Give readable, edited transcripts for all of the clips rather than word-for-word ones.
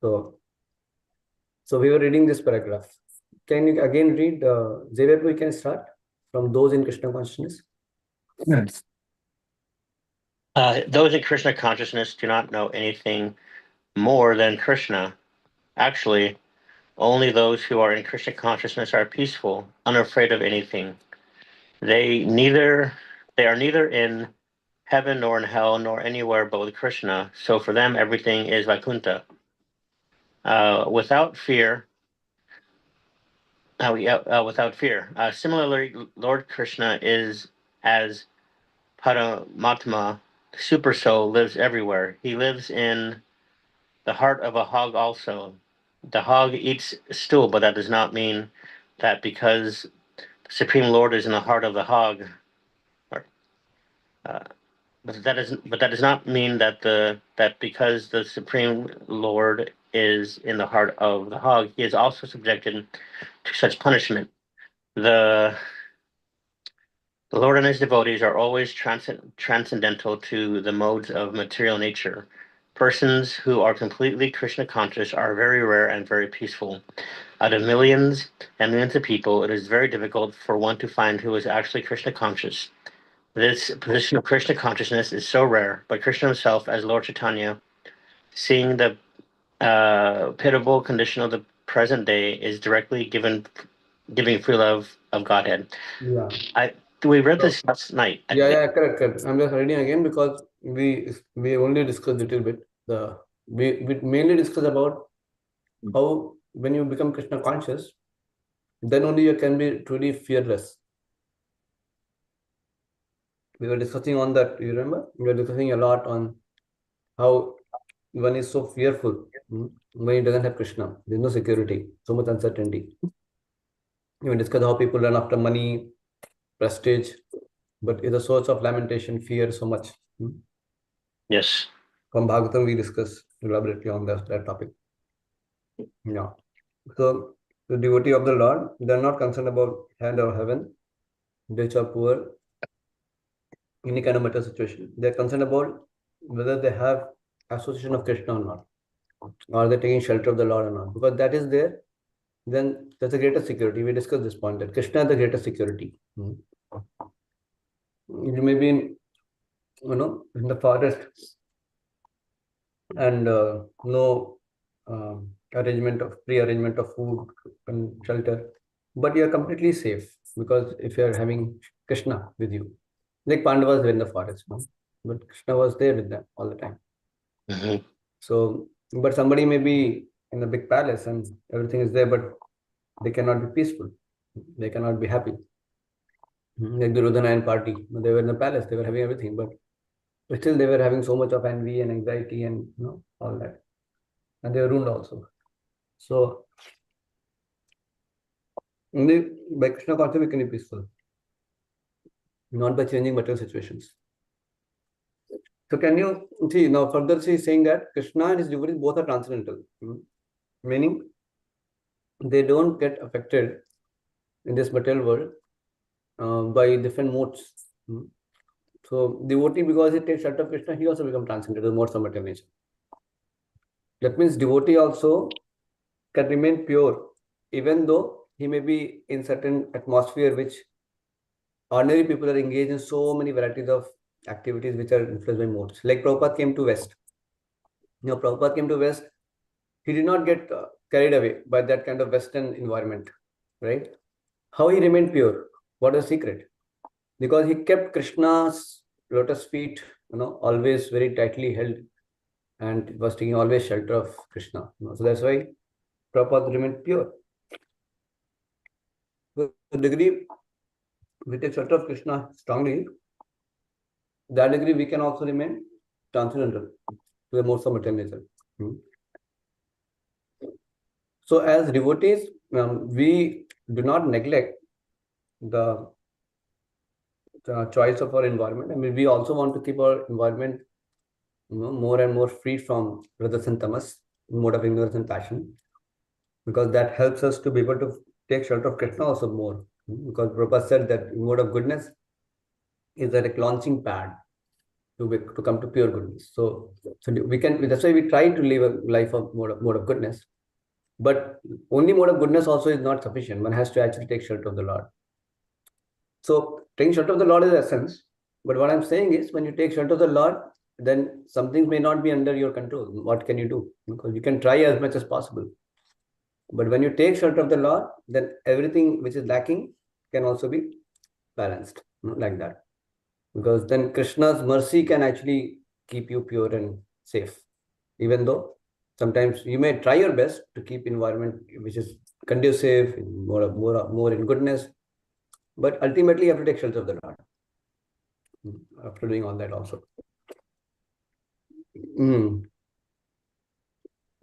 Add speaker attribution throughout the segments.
Speaker 1: So we were reading this paragraph. Can you again read, Xavier, we can start from those in Krishna consciousness?
Speaker 2: Yes. Those in Krishna consciousness do not know anything more than Krishna. Actually, only those who are in Krishna consciousness are peaceful, unafraid of anything. They are neither in heaven nor in hell nor anywhere but with Krishna. So for them, everything is Vaikuntha. Without fear. Without fear. Similarly, Lord Krishna is as Paramatma, the super soul, lives everywhere. He lives in the heart of a hog also. The hog eats stool, but that does not mean that because the Supreme Lord is in the heart of the hog, or, uh, but that does not mean that because the Supreme Lord is in the heart of the hog, he is also subjected to such punishment. The The Lord and his devotees are always transcendental to the modes of material nature. Persons who are completely Krishna conscious are very rare and very peaceful. Out of millions and millions of people, it is very difficult for one to find who is actually Krishna conscious. This position of Krishna consciousness is so rare, but Krishna himself, as Lord Chaitanya, seeing the pitiable condition of the present day, is directly giving free love of Godhead.
Speaker 1: Yeah.
Speaker 2: We read this last night.
Speaker 1: Yeah, correct. I'm just reading again because we only discussed a little bit. We mainly discuss about how when you become Krishna conscious, then only you can be truly fearless. We were discussing on that. You remember? We were discussing a lot on how one is so fearful when he doesn't have Krishna. There's no security, so much uncertainty. We discussed how people run after money, prestige, but it's a source of lamentation, fear so much.
Speaker 2: Yes.
Speaker 1: From Bhagavatam, we discuss elaborately on that topic. Yeah. So the devotee of the Lord, they're not concerned about hell or heaven, rich or poor, any kind of material situation. They're concerned about whether they have association of Krishna or not, or they're taking shelter of the Lord or not. Because that is there, then there's a greater security. We discussed this point that Krishna is the greater security. You may be in the forest and no pre-arrangement of food and shelter, but you are completely safe because if you are having Krishna with you, like Pandavas were in the forest, but Krishna was there with them all the time.
Speaker 2: Mm-hmm.
Speaker 1: So, but somebody may be in a big palace and everything is there, but they cannot be peaceful. They cannot be happy. Like the Rudanayan party, they were in the palace, they were having everything, but still they were having so much of envy and anxiety and all that, and they were ruined also. So only by Krishna consciousness we can be peaceful, not by changing material situations. So can you see now further she's saying that Krishna and his devotees both are transcendental, meaning they don't get affected in this material world by different modes. So devotee, because he takes shelter of Krishna, he also becomes transcendental, modes of material nature. That means devotee also can remain pure, even though he may be in certain atmosphere which ordinary people are engaged in so many varieties of activities which are influenced by modes. Like Prabhupada came to West. Prabhupada came to West, he did not get carried away by that kind of Western environment, right? How he remained pure? What is the secret? Because he kept Krishna's lotus feet, always very tightly held and was taking always shelter of Krishna. So that's why Prabhupada remained pure. To the degree we take shelter of Krishna strongly, that degree we can also remain transcendental to the modes of material nature. So as devotees, we do not neglect the choice of our environment. I mean, we also want to keep our environment more and more free from rajas and tamas, mode of ignorance and passion, because that helps us to be able to take shelter of Krishna also more. Because Prabhupada said that mode of goodness is like a launching pad. to come to pure goodness. So we can, that's why we try to live a life of mode of goodness. But only mode of goodness also is not sufficient. One has to actually take shelter of the Lord. So taking shelter of the Lord is the essence. But what I'm saying is, when you take shelter of the Lord, then some things may not be under your control. What can you do? Because you can try as much as possible. But when you take shelter of the Lord, then everything which is lacking can also be balanced, like that. Because then Krishna's mercy can actually keep you pure and safe. Even though sometimes you may try your best to keep environment which is conducive, more in goodness, but ultimately you have to take shelter of the Lord after doing all that also. And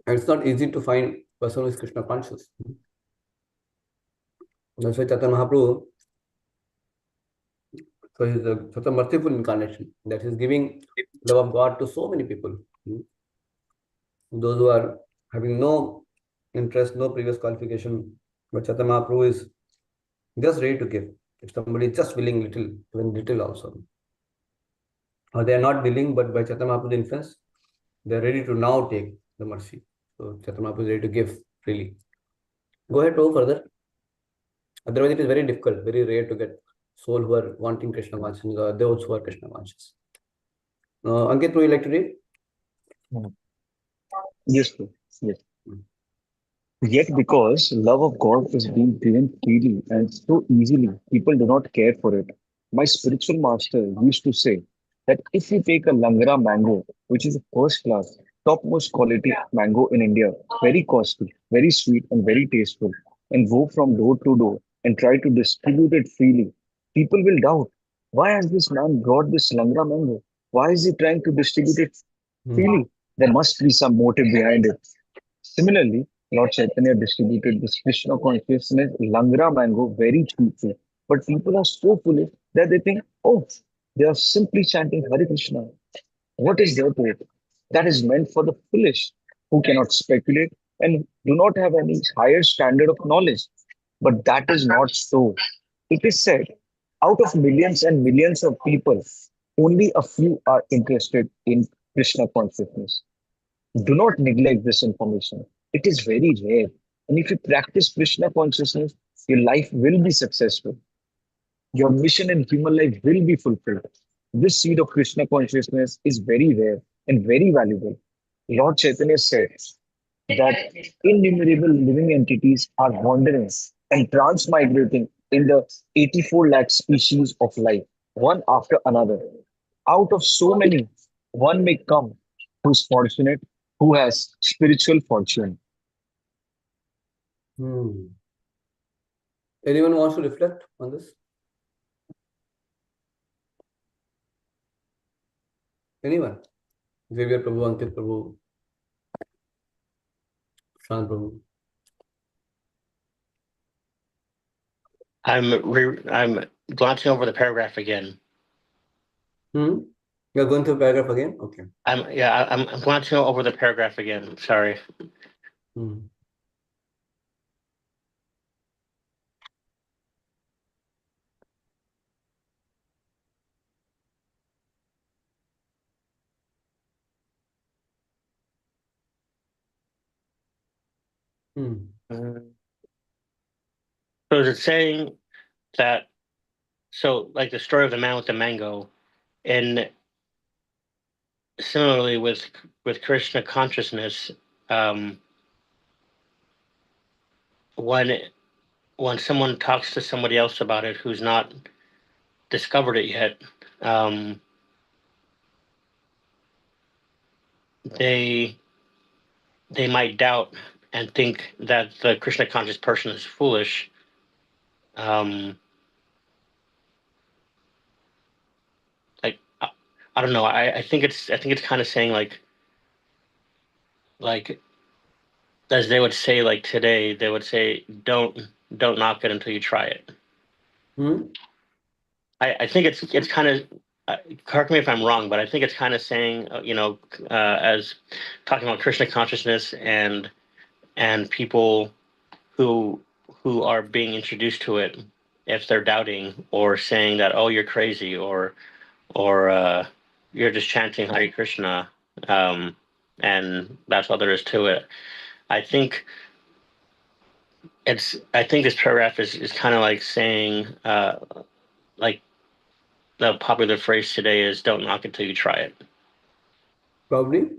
Speaker 1: it's not easy to find person who is Krishna conscious. That's why Chaitanya Mahaprabhu, so he's such a merciful incarnation that he's giving love of God to so many people. Those who are having no interest, no previous qualification, but Chaitanya Mahaprabhu is just ready to give. If somebody is just willing little, even little also. Or they are not willing, but by Chaitanya Mahaprabhu's influence, they are ready to now take the mercy. So Chaitanya Mahaprabhu is ready to give freely. Go ahead, go further. Otherwise, it is very difficult, very rare to get soul who are wanting Krishna consciousness or those who are Krishna conscious. Ankit, would you like to read?
Speaker 3: Yes, sir. Yes. Yet, because love of God is being given freely and so easily, people do not care for it. My spiritual master used to say that if you take a Langara mango, which is a first class, topmost quality mango in India, very costly, very sweet, and very tasteful, and go from door to door and try to distribute it freely, people will doubt, why has this man brought this Langara mango? Why is he trying to distribute it freely? There must be some motive behind it. Similarly, Lord Chaitanya distributed this Krishna consciousness Langra mango very cheaply. But people are so foolish that they think, oh, they are simply chanting Hare Krishna. What is there to it? That is meant for the foolish who cannot speculate and do not have any higher standard of knowledge. But that is not so. It is said, out of millions and millions of people, only a few are interested in Krishna consciousness. Do not neglect this information. It is very rare. And if you practice Krishna consciousness, your life will be successful. Your mission in human life will be fulfilled. This seed of Krishna consciousness is very rare and very valuable. Lord Chaitanya said that innumerable living entities are wandering and transmigrating in the 84 lakh species of life, one after another. Out of so many, one may come who's fortunate, who has spiritual fortune.
Speaker 1: Anyone wants to reflect on this? Anyone? Xavier Prabhu, Ankit Prabhu, Shan Prabhu.
Speaker 2: I'm glancing over the paragraph again.
Speaker 1: You're going through paragraph again? Okay.
Speaker 2: I'm glancing over the paragraph again. Sorry. So is it saying that, so like the story of the man with the mango, and similarly with Krishna consciousness, when someone talks to somebody else about it who's not discovered it yet, they might doubt and think that the Krishna conscious person is foolish. Like I don't know. I think it's kind of saying like as they would say like today, they would say don't knock it until you try it. I think it's kind of correct me if I'm wrong, but I think it's kind of saying as talking about Krishna consciousness and people who are being introduced to it, if they're doubting or saying that, oh, you're crazy or you're just chanting Hare Krishna, and that's all there is to it. I think this paragraph is kind of like saying, like the popular phrase today is, "Don't knock it till you try it."
Speaker 1: Probably.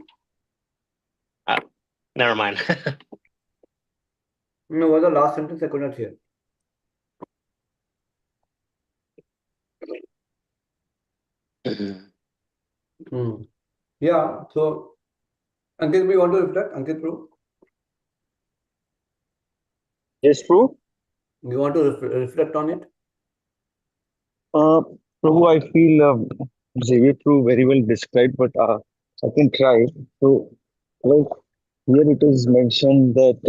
Speaker 2: Never mind.
Speaker 1: No, what was the last sentence I could not hear? Yeah, so Ankit, we want to reflect. Ankit, Prabhu,
Speaker 3: Yes, true.
Speaker 1: we want to reflect on it.
Speaker 3: Uh, Prabhu, I feel Xavier True very well described, but I can try. So, like here it is mentioned that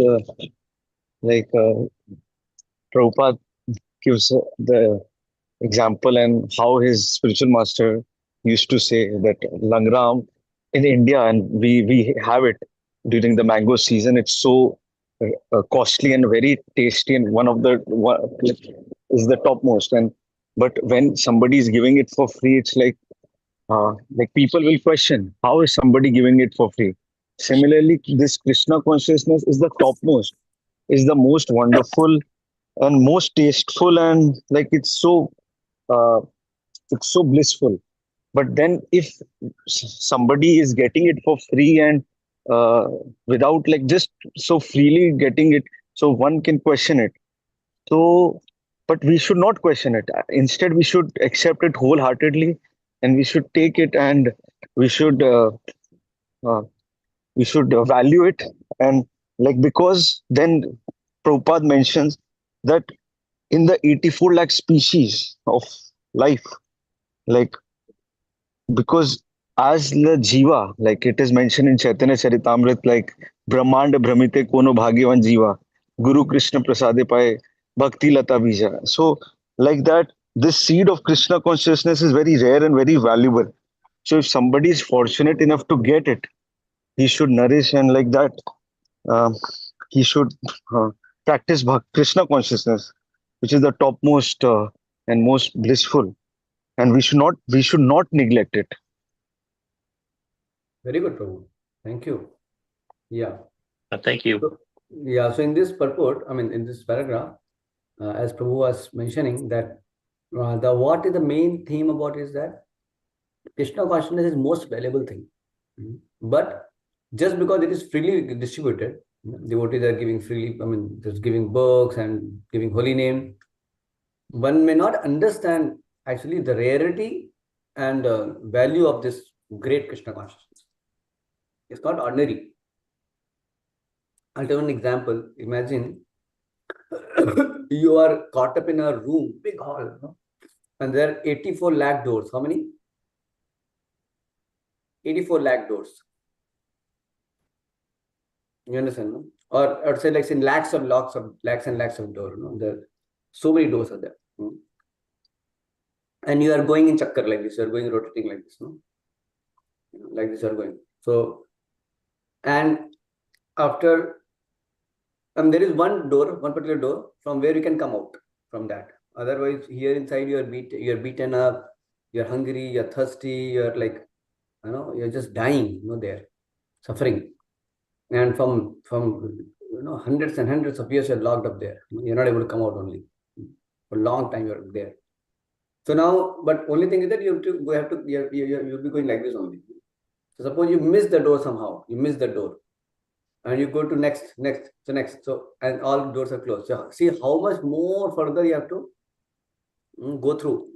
Speaker 3: Prabhupada gives the example and how his spiritual master used to say that Langram in India, and we have it during the mango season. It's so costly and very tasty, and is the topmost. And but when somebody is giving it for free, it's like people will question how is somebody giving it for free. Similarly, this Krishna consciousness is the topmost, is the most wonderful and most tasteful, and like uh, it's so blissful. But then if somebody is getting it for free and uh, without like just so freely getting it, so one can question it. So, but we should not question it. Instead, we should accept it wholeheartedly, and we should take it, and we should uh, uh, we should value it. And like because then Prabhupada mentions that in the 84 lakh species of life, like because as the jiva, like it is mentioned in Chaitanya Charitamrit, like Brahmanda Brahmite Kono Bhagyavan Jiva, Guru Krishna Prasade Paye, Bhakti Lata Bija. So, like that, this seed of Krishna consciousness is very rare and very valuable. So, if somebody is fortunate enough to get it, he should nourish and like that, uh, he should practice Krishna consciousness, which is the topmost and most blissful, and we should not neglect it.
Speaker 1: Very good, Prabhu. Thank you. Yeah.
Speaker 2: Thank you.
Speaker 1: So, yeah. So in this purport, I mean, in this paragraph, as Prabhu was mentioning, that what is the main theme about is that Krishna consciousness is most valuable thing. But just because it is freely distributed, devotees are giving freely, I mean, just giving books and giving holy name, one may not understand actually the rarity and value of this great Krishna consciousness. It's not ordinary. I'll tell an example. Imagine you are caught up in a room, big hall, no? And there are 84 lakh doors. How many? 84 lakh doors. You understand, no? Or say like in lakhs and lakhs of doors. No? There so many doors are there. No? And you are going in chakkar like this, you are going rotating like this, no? Like this you are going. So, and after there is one door, one particular door from where you can come out from that. Otherwise, here inside you're beaten up, you're hungry, you're thirsty, you're like, you're just dying, there, suffering. And from hundreds and hundreds of years you're locked up there. You're not able to come out only. For a long time you're there. So now, but only thing is that you'll be going like this only. So suppose you miss the door somehow, you miss the door, and you go to next, so and all doors are closed. So see how much more further you have to go through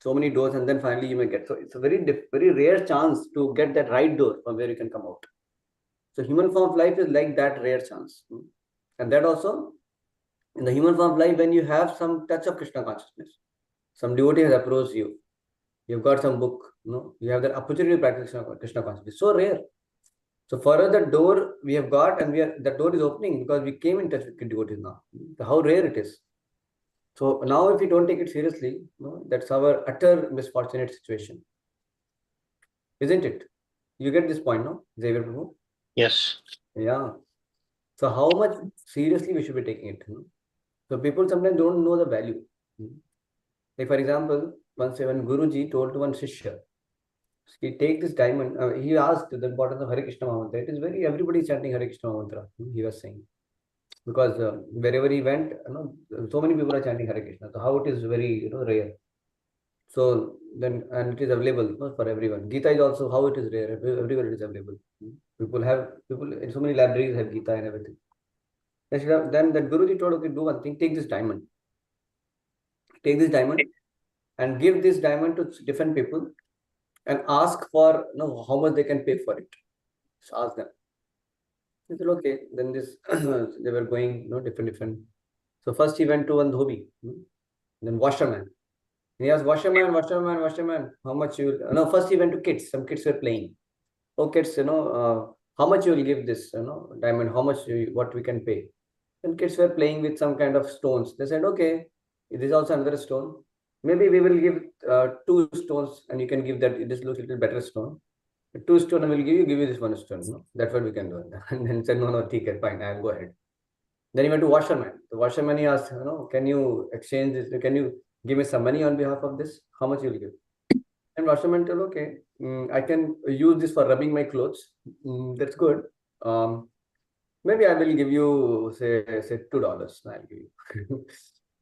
Speaker 1: so many doors, and then finally you may get. So it's a very rare chance to get that right door from where you can come out. So human form of life is like that rare chance, and that also in the human form of life, when you have some touch of Krishna consciousness, some devotee has approached you, you've got some book, you have that opportunity to practice Krishna consciousness. So rare. So for us, the door we have got, and the door is opening because we came in touch with devotees now. So how rare it is. So now, if we don't take it seriously, that's our utter misfortunate situation, isn't it? You get this point, no, Xavier Prabhu?
Speaker 2: Yes.
Speaker 1: Yeah. So how much seriously we should be taking it? So people sometimes don't know the value. Like for example, once when Guruji told to one Shishya He take this diamond. He asked the importance of Hare Krishna Mahamantra. It is very, everybody is chanting Hare Krishna Mahamantra. He was saying, because wherever he went, so many people are chanting Hare Krishna. So how it is very, rare. So then, and it is available, for everyone. Gita is also how it is rare. Everywhere it is available. People in so many libraries have Gita and everything. Then that Guruji told, okay, do one thing, take this diamond. Take this diamond and give this diamond to different people and ask for, how much they can pay for it. So ask them. He said, okay. Then this, they were going, different. So first he went to one dhobi, then washerman. He asked washerman, how much you will, no, first he went to kids. Some kids were playing. Oh, kids, how much you will give this, diamond, how much what we can pay. And kids were playing with some kind of stones. They said, okay, this is also another stone. Maybe we will give 2 stones and you can give that, this looks a little better stone. 2 stone I will give you this 1 stone. No? That's what we can do. And then said, no, okay, fine, I'll go ahead. Then he went to washerman. The washerman, he asked, can you exchange this? Can you give me some money on behalf of this? How much you will give? And washerman told, okay, I can use this for rubbing my clothes. That's good. Maybe I will give you, say $2. I'll give you.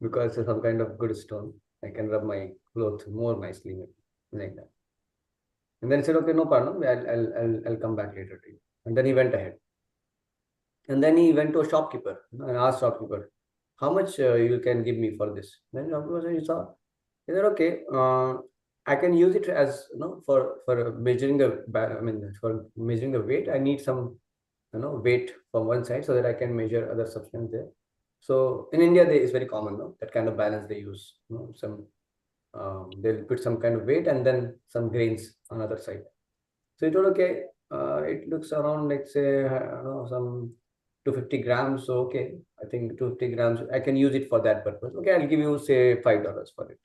Speaker 1: Because it's some kind of good stone. I can rub my clothes more nicely, like that. And then he said, okay, no problem. I'll come back later to you. And then he went ahead. And then he went to a shopkeeper and asked shopkeeper, how much you can give me for this? Then shopkeeper said, he said, okay, I can use it as, for measuring for measuring the weight. I need some, weight from one side so that I can measure other substance there. So in India, it's very common, that kind of balance they use. Some they'll put some kind of weight and then some grains on other side. So he told, okay, it looks around, like say, some 250 grams. So okay, I think 250 grams, I can use it for that purpose. Okay, I'll give you, say, $5 for it.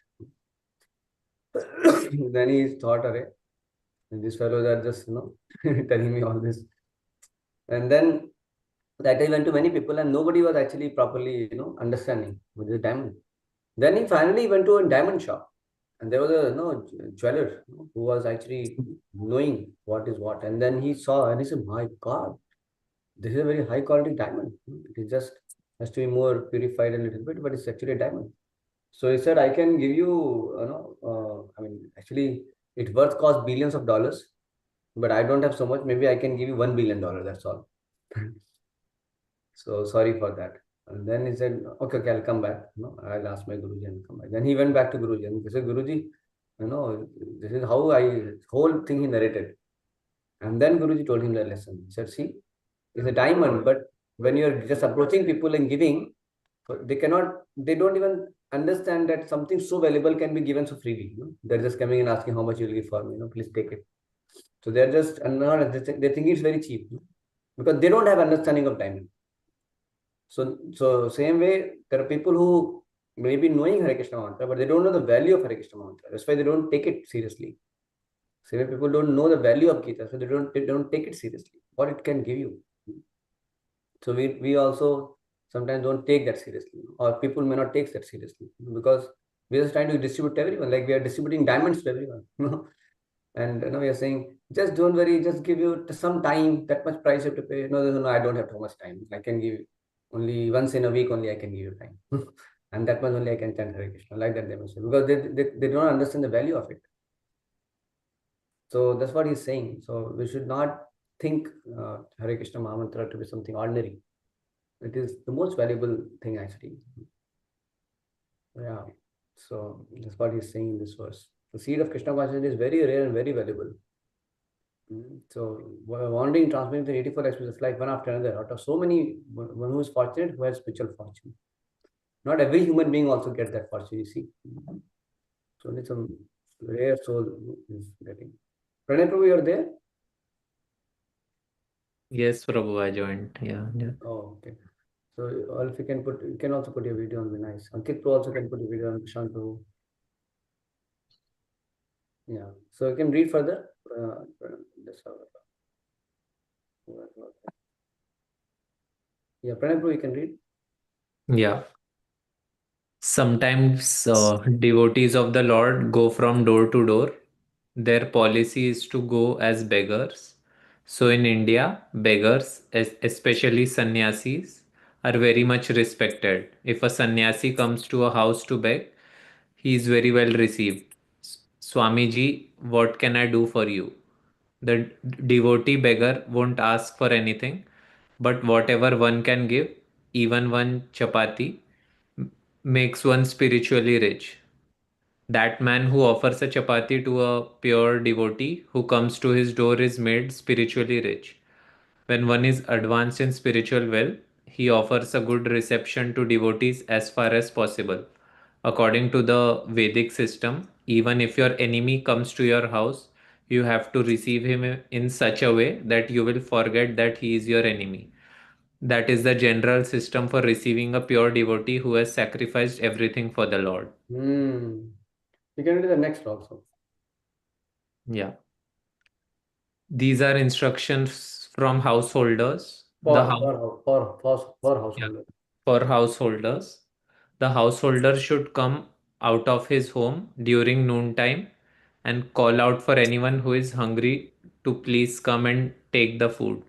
Speaker 1: Then he thought, okay, these fellows are just, telling me all this. And then that I went to many people and nobody was actually properly, understanding with the diamond. Then he finally went to a diamond shop. And there was a jeweler who was actually knowing what is what. And then he saw and he said, my God, this is a very high quality diamond. It just has to be more purified a little bit, but it's actually a diamond. So he said, I can give you, actually, its worth cost billions of dollars, but I don't have so much. Maybe I can give you $1 billion. That's all. So sorry for that. And then he said, okay, I'll come back. I'll ask my Guruji and come back. Then he went back to Guruji and he said, Guruji, this is how whole thing he narrated. And then Guruji told him the lesson. He said, see, it's a diamond, but when you're just approaching people and giving, they don't even understand that something so valuable can be given so freely. They're just coming and asking how much you'll give for me. Please take it. So they're just, they think it's very cheap because they don't have understanding of diamond. So same way, there are people who may be knowing Hare Krishna mantra, but they don't know the value of Hare Krishna mantra. That's why they don't take it seriously. Same way, people don't know the value of Gita, so they don't take it seriously. What it can give you. So we also sometimes don't take that seriously, or people may not take that seriously because we are just trying to distribute to everyone, like we are distributing diamonds to everyone. And we are saying, just don't worry, just give you some time, that much price you have to pay. No, I don't have too much time. I can give only once in a week, only I can give you time. And that much only I can chant Hare Krishna, like that they must say, because they don't understand the value of it. So that's what he's saying. So we should not think Hare Krishna Mahamantra to be something ordinary. It is the most valuable thing actually. Yeah. So that's what he's saying in this verse. The seed of Krishna consciousness is very rare and very valuable. So wandering, transmitting the 84 aspects of life one after another. Out of so many, one who is fortunate, who has spiritual fortune. Not every human being also gets that fortune, you see. So only some rare soul is getting. Pranay Prabhu, you're there?
Speaker 4: Yes, Prabhu, I joined. Yeah.
Speaker 1: Oh, okay. So if you can also put your video on, be nice. Ankit Prabhu also can put your video on Prashant Prabhu. Yeah. So you can read further. Yeah, Pranay Prabhu, you can read.
Speaker 4: Yeah. Sometimes devotees of the Lord go from door to door. their policy is to go as beggars. So in India, beggars, especially sannyasis, are very much respected. If a sannyasi comes to a house to beg, he is very well received. Swamiji, what can I do for you? The devotee beggar won't ask for anything, but whatever one can give, even one chapati, makes one spiritually rich. That man who offers a chapati to a pure devotee who comes to his door is made spiritually rich. When one is advanced in spiritual wealth, he offers a good reception to devotees as far as possible. According to the Vedic system, even if your enemy comes to your house, you have to receive him in such a way that you will forget that he is your enemy. That is the general system for receiving a pure devotee who has sacrificed everything for the Lord.
Speaker 1: We can do the next also.
Speaker 4: Yeah. These are instructions from householders.
Speaker 1: For
Speaker 4: The house, yeah,
Speaker 1: householder.
Speaker 4: for householders. The householder should come out of his home during noontime and call out for anyone who is hungry to please come and take the food.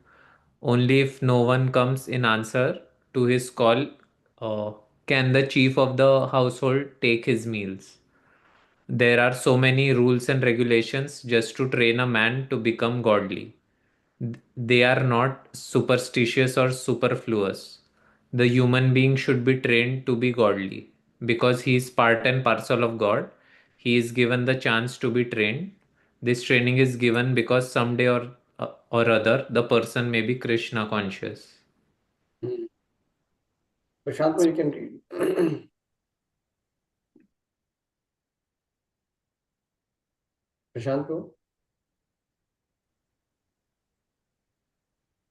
Speaker 4: Only if no one comes in answer to his call, uh, can the chief of the household take his meals. There are so many rules and regulations just to train a man to become godly. They are not superstitious or superfluous. The human being should be trained to be godly. Because he is part and parcel of God, he is given the chance to be trained. This training is given because someday or other the person may be Krishna conscious.
Speaker 1: Prashant, you can read. Prashant,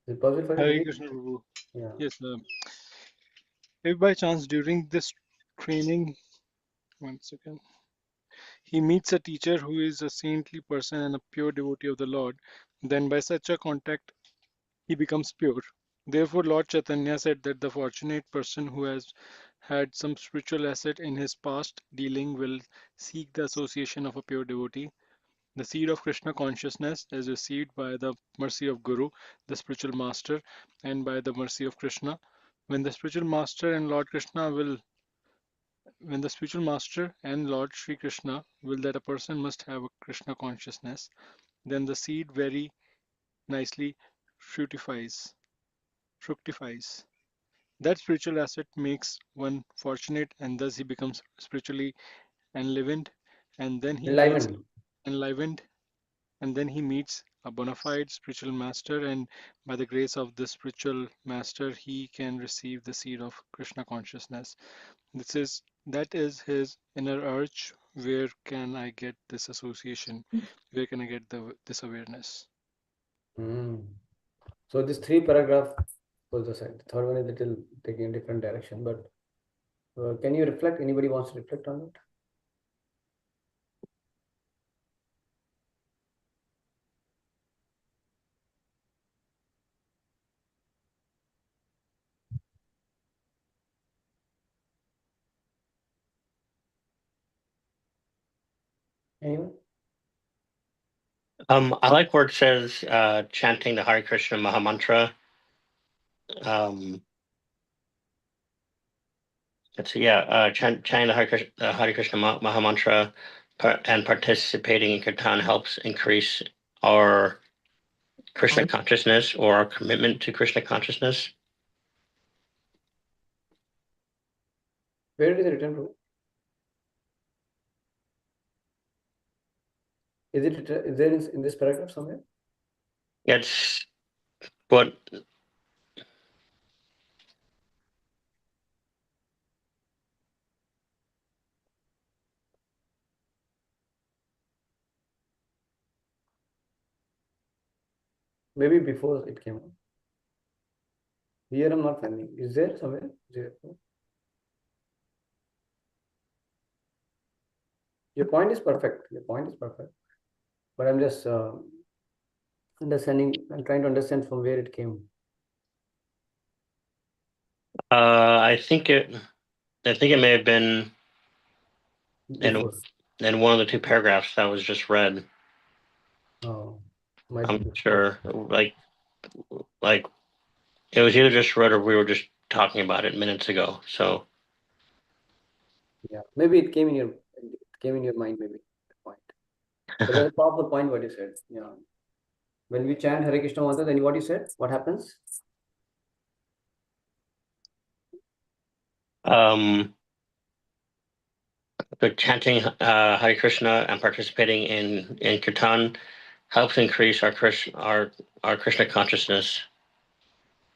Speaker 1: is it possible for you to
Speaker 5: Hare
Speaker 1: read?
Speaker 5: Krishna Prabhu.
Speaker 1: Yeah.
Speaker 5: Yes, if by chance during this training, one second, he meets a teacher who is a saintly person and a pure devotee of the Lord, then by such a contact he becomes pure. Therefore, Lord Chaitanya said that the fortunate person who has had some spiritual asset in his past dealing will seek the association of a pure devotee. The seed of Krishna consciousness is received by the mercy of Guru, the spiritual master, and by the mercy of Krishna. When the spiritual master and Lord Krishna will when the spiritual master and Lord Sri Krishna will that a person must have a Krishna consciousness, then the seed very nicely fructifies. fructifies. That spiritual asset makes one fortunate and thus he becomes spiritually enlivened and then he feels
Speaker 1: Enlivened.
Speaker 5: enlivened and then he meets a bona fide spiritual master and by the grace of the spiritual master he can receive the seed of Krishna consciousness. That is his inner urge. Where can I get this association? Where can I get this awareness?
Speaker 1: So this three paragraph was the side. The third one is little taking a different direction. But can you reflect? Anybody wants to reflect on it? Anyone?
Speaker 2: I like where it says chanting the Hare Krishna Mahamantra. Let's see, chanting the Hare Krishna Mahamantra and participating in kirtan helps increase our Krishna consciousness or our commitment to Krishna consciousness.
Speaker 1: Where is it written? Bro? Is there in this paragraph somewhere?
Speaker 2: It's what
Speaker 1: Maybe before it came out. Here I'm not finding. Is there somewhere? Your point is perfect. Your point is perfect. But I'm just understanding. I'm trying to understand from where it came.
Speaker 2: I think it may have been
Speaker 1: Before.
Speaker 2: in one of the two paragraphs that was just read.
Speaker 1: Oh, might
Speaker 2: I'm
Speaker 1: be.
Speaker 2: sure. Like it was either just read or we were just talking about it minutes ago. So
Speaker 1: Yeah, maybe it came in your mind, maybe the point. So that's a powerful point what you said. Yeah. When we chant Hare Krishna mantra, then what you said? What happens?
Speaker 2: the chanting Hare Krishna and participating in kirtan helps increase our Krishna consciousness.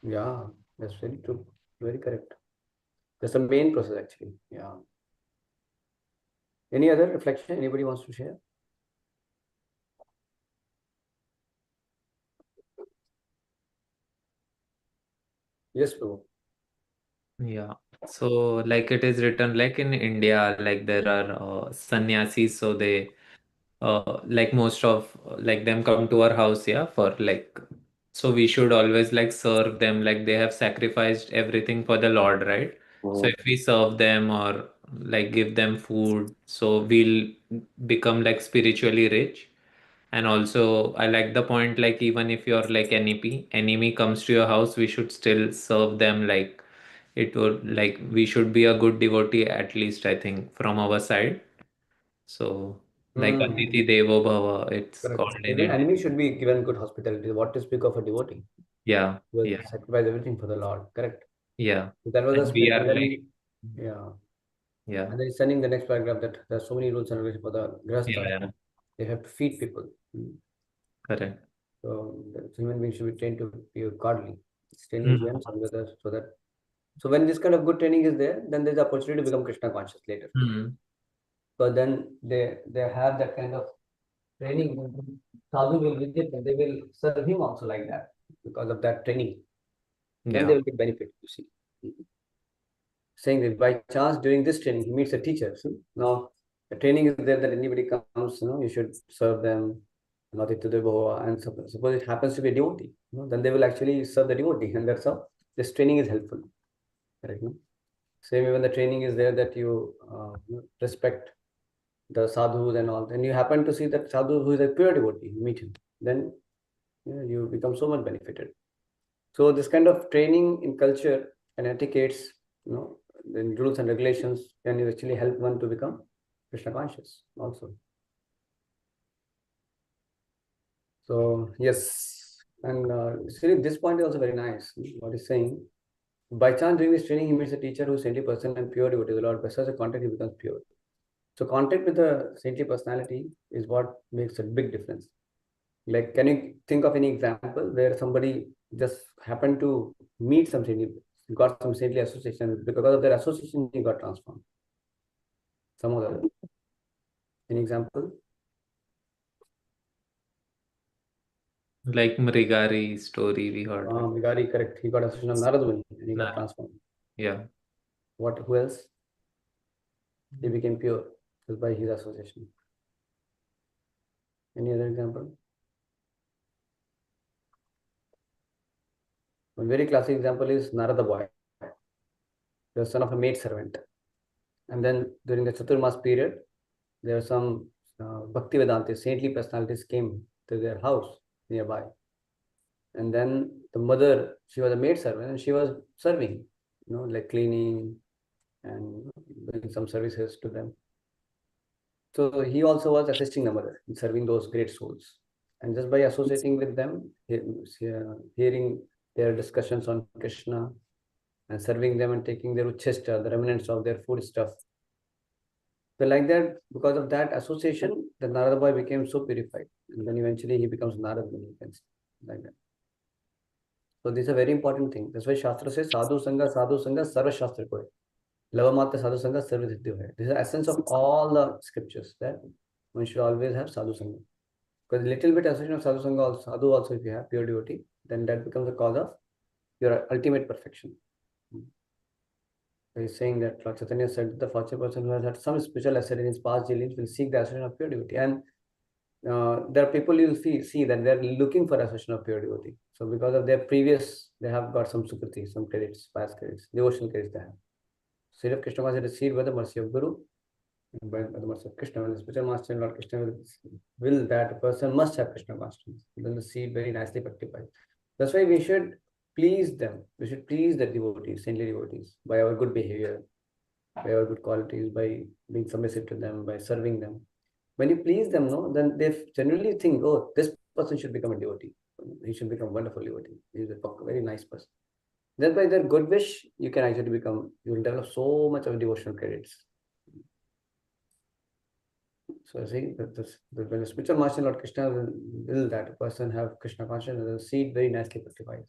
Speaker 1: Yeah, that's very true. Very correct. That's the main process actually. Yeah. Any other reflection anybody wants to share? Yes, Prabhu.
Speaker 4: Yeah. So like it is written like in India, like there are sannyasis, so they like most of like them come to our house, yeah, for like, so we should always like serve them, like they have sacrificed everything for the Lord, right? So if we serve them or like give them food, so we'll become like spiritually rich. And also I like the point, like even if your like enemy comes to your house, we should still serve them. Like it would like we should be a good devotee, at least I think from our side. So like Atiti Devo Bhava, it's
Speaker 1: Correct.
Speaker 4: called in
Speaker 1: Even
Speaker 4: India.
Speaker 1: enemy should be given good hospitality. What to speak of a devotee?
Speaker 4: Yeah,
Speaker 1: Will
Speaker 4: yeah,
Speaker 1: sacrifice everything for the Lord. Correct.
Speaker 4: yeah.
Speaker 1: So that was the
Speaker 4: And we
Speaker 1: spirit.
Speaker 4: are
Speaker 1: And
Speaker 4: like,
Speaker 1: then, yeah.
Speaker 4: yeah,
Speaker 1: And then he's sending the next paragraph that there are so many rules and regulations for the
Speaker 4: yeah,
Speaker 1: grahastha.
Speaker 4: yeah,
Speaker 1: They have to feed people.
Speaker 4: correct.
Speaker 1: So the human beings should be trained to be godly. It's training
Speaker 4: Mm.
Speaker 1: them so that so when this kind of good training is there, then there's the opportunity to become Krishna conscious later.
Speaker 4: Mm.
Speaker 1: So then they have that kind of training. Sadhu will visit them. They will serve him also like that because of that training. Then they
Speaker 4: Yeah.
Speaker 1: will get benefit. You see, saying that by chance during this training he meets a teacher. See? Now the training is there that anybody comes, you should serve them. Not to the Bhava, and suppose it happens to be a devotee, then they will actually serve the devotee, and that's how this training is helpful. Correct? No? Same even the training is there that you respect the sadhus and all. Then you happen to see that sadhu who is a pure devotee, you meet him, then you become so much benefited. So this kind of training in culture and etiquettes, then rules and regulations can actually help one to become Krishna conscious also. So yes, and see, this point is also very nice. What he's saying, by chance during this training, he meets a teacher who is 70% and pure devotee of the Lord. By such a contact, he becomes pure. So contact with the saintly personality is what makes a big difference. Like, can you think of any example where somebody just happened to meet some saintly, got some saintly association, because of their association, he got transformed? Some other, any example?
Speaker 4: Like Mrigari story we heard. Like,
Speaker 1: Vigari, correct. He got association of Narad Muni and he got
Speaker 4: nah,
Speaker 1: transformed.
Speaker 4: yeah.
Speaker 1: What? Who else? He became pure just by his association. Any other example? One very classic example is Narada boy, the son of a maid servant. And then during the Chaturmas period, there are some Bhakti Vedantis, saintly personalities came to their house nearby. And then the mother, she was a maid servant and she was serving, like cleaning and doing some services to them. So he also was assisting the mother in serving those great souls. And just by associating with them, hearing their discussions on Krishna and serving them and taking their uchesta, the remnants of their food stuff. So like that, because of that association, the Narada boy became so purified. And then eventually he becomes Narad Muni, like that. So this is a very important thing. That's why Shastra says, Sadhu Sangha, Sarva Shastra Koy. Lavamata Sadhu Sangha, Sarva Siddhi Hai. This is the essence of all the scriptures, that one should always have Sadhu Sangha. Because little bit association of Sadhu Sangha, also, Sadhu also, if you have pure devotee, then that becomes the cause of your ultimate perfection. He's saying that Lord Chaitanya said the fortunate person who has had some special asset in his past dealings will seek the association of pure devotee. And there are people you'll see that they're looking for association of pure devotee. So because of their previous, they have got some sukriti, some credits, past credits, devotional credits they have. Sri Krishna was received by the mercy of Guru. by the words of Krishna. When the spiritual master, Lord Krishna will that a person must have Krishna consciousness, then the seed very nicely fructifies. That's why we should please them. We should please the devotees, saintly devotees, by our good behavior, by our good qualities, by being submissive to them, by serving them. When you please them, no, then they generally think, oh, this person should become a devotee. He should become a wonderful devotee. He's a very nice person. Then by their good wish, you can actually become, you will develop so much of devotional credits. So I think that when the spiritual master Lord Krishna will that a person have Krishna consciousness, the seed very nicely fructifies.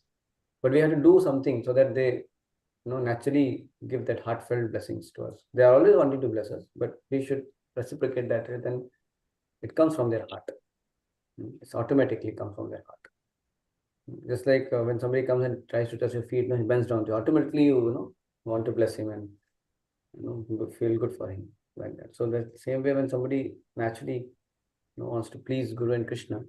Speaker 1: But we have to do something so that they naturally give that heartfelt blessings to us. They are always wanting to bless us, but we should reciprocate that, then it comes from their heart. It's automatically comes from their heart. Just like when somebody comes and tries to touch your feet, he bends down to you. Automatically, you want to bless him and feel good for him, like that. So the same way, when somebody naturally wants to please Guru and Krishna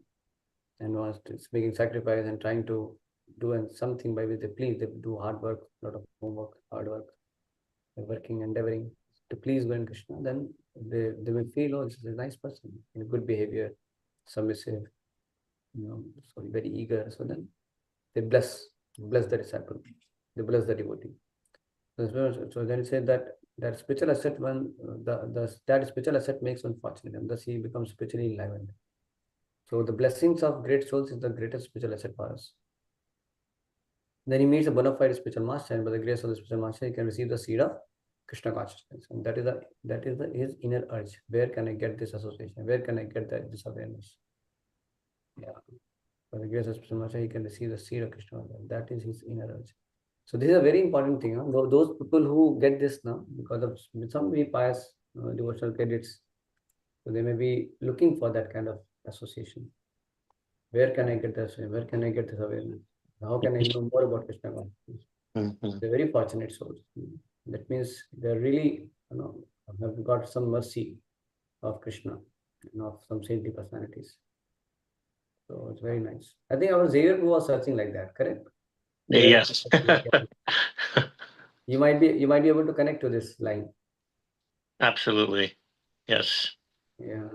Speaker 1: and wants to making sacrifice and trying to do something by which they please, they do hard work, a lot of homework, hard work, they're working, endeavoring to please Guru and Krishna, then they will feel, oh, this is a nice person, good behavior, submissive, so very eager. So then they bless the disciple, they bless the devotee. So then it said that spiritual asset, when that spiritual asset makes one fortunate, and thus he becomes spiritually enlivened. So the blessings of great souls is the greatest spiritual asset for us. Then he meets a bona fide spiritual master, and by the grace of the spiritual master, he can receive the seed of Krishna consciousness, and that is his inner urge. Where can I get this association? Where can I get this awareness? Yeah, by the grace of spiritual master, he can receive the seed of Krishna. That is his inner urge. So this is a very important thing. Those people who get this now, because of some very pious devotional credits, so they may be looking for that kind of association. Where can I get this? Where can I get this awareness? How can I know more about Krishna consciousness? They're very fortunate souls. That means they're really, have got some mercy of Krishna, of some saintly personalities. So it's very nice. I think our Xavier was searching like that, correct?
Speaker 2: Yes.
Speaker 1: You might be able to connect to this line.
Speaker 2: Absolutely. Yes.
Speaker 1: Yeah.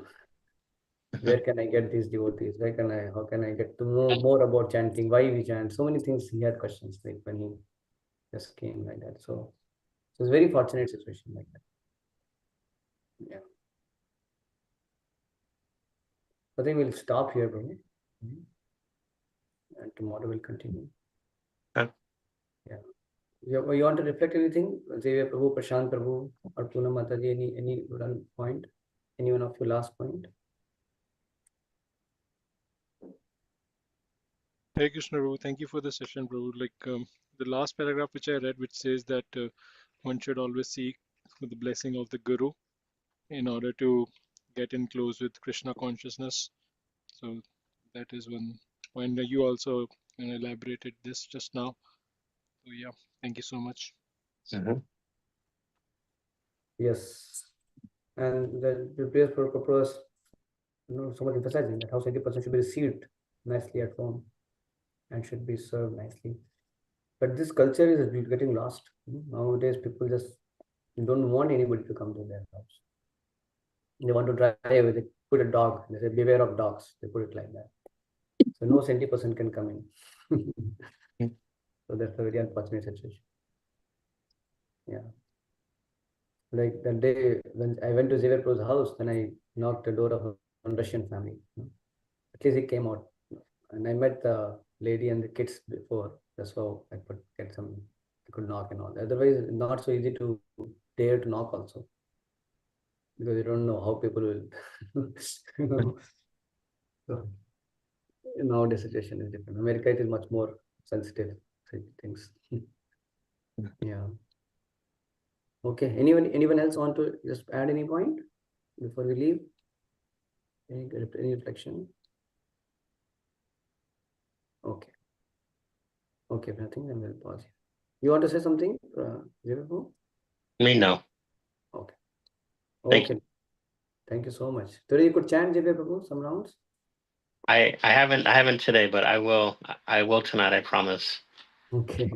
Speaker 1: Where can I get these devotees? How can I get to know more about chanting? Why we chant? So many things he had questions like when he just came like that. So it's a very fortunate situation like that. Yeah. I think we'll stop here, bro. And tomorrow we'll continue.
Speaker 2: Okay.
Speaker 1: Yeah. You want to reflect anything? Xavier Prabhu, Prashant Prabhu, or Poonam Mataji, any one point? Any one of your last point?
Speaker 5: Hare Krishna, Prabhu. Thank you for the session, Prabhu. Like the last paragraph which I read, which says that one should always seek for the blessing of the Guru in order to get in close with Krishna consciousness. So that is when you also elaborated this just now. So yeah, thank you so much.
Speaker 1: Yes. And the previous purpose, so much emphasizing that how 70% should be received nicely at home and should be served nicely. But this culture is getting lost. Nowadays, people just don't want anybody to come to their house. They want to drive away. They put a dog. They say, beware of dogs. They put it like that. So no 70% can come in. So that's a very unfortunate situation. Yeah. Like that day when I went to Xavier Pro's house, then I knocked the door of a Russian family. At least he came out. And I met the lady and the kids before. That's how I could get I could knock and all. Otherwise, not so easy to dare to knock also. Because you don't know how people will, So, nowadays situation is different. America, it is much more sensitive things. Yeah. Okay. Anyone else want to just add any point before we leave? Any reflection? Okay. Okay, nothing, then we'll pause here. You want to say something, Zero?
Speaker 2: Me, no.
Speaker 1: Okay.
Speaker 2: Thank
Speaker 1: Okay. Thank you so much. Today you could chant Divya Prabhu some rounds.
Speaker 2: I haven't today, but I will tonight, I promise.
Speaker 1: Okay.